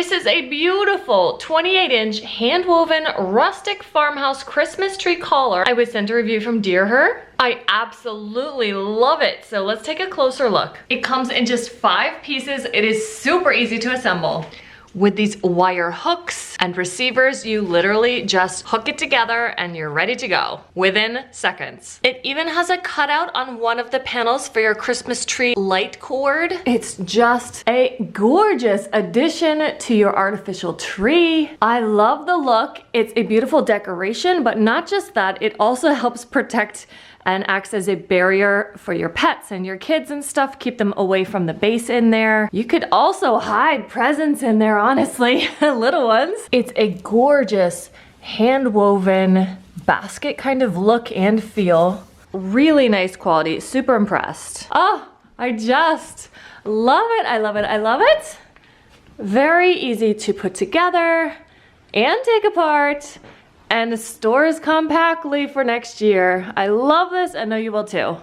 This is a beautiful 28-inch hand-woven rustic farmhouse Christmas tree collar. I was sent a review from Deerher. I absolutely love it. So let's take a closer look. It comes in just 5 pieces. It is super easy to assemble. With these wire hooks and receivers, you literally just hook it together and you're ready to go within seconds. It even has a cutout on one of the panels for your Christmas tree light cord. It's just a gorgeous addition to your artificial tree. I love the look. It's a beautiful decoration, but not just that, it also helps protect and acts as a barrier for your pets and your kids and stuff. Keep them away from the base in there. You could also hide presents in there, honestly, little ones. It's a gorgeous hand-woven basket kind of look and feel. Really nice quality, super impressed. Oh, I just love it, I love it, I love it. Very easy to put together and take apart, and stores compactly for next year. I love this, I know you will too.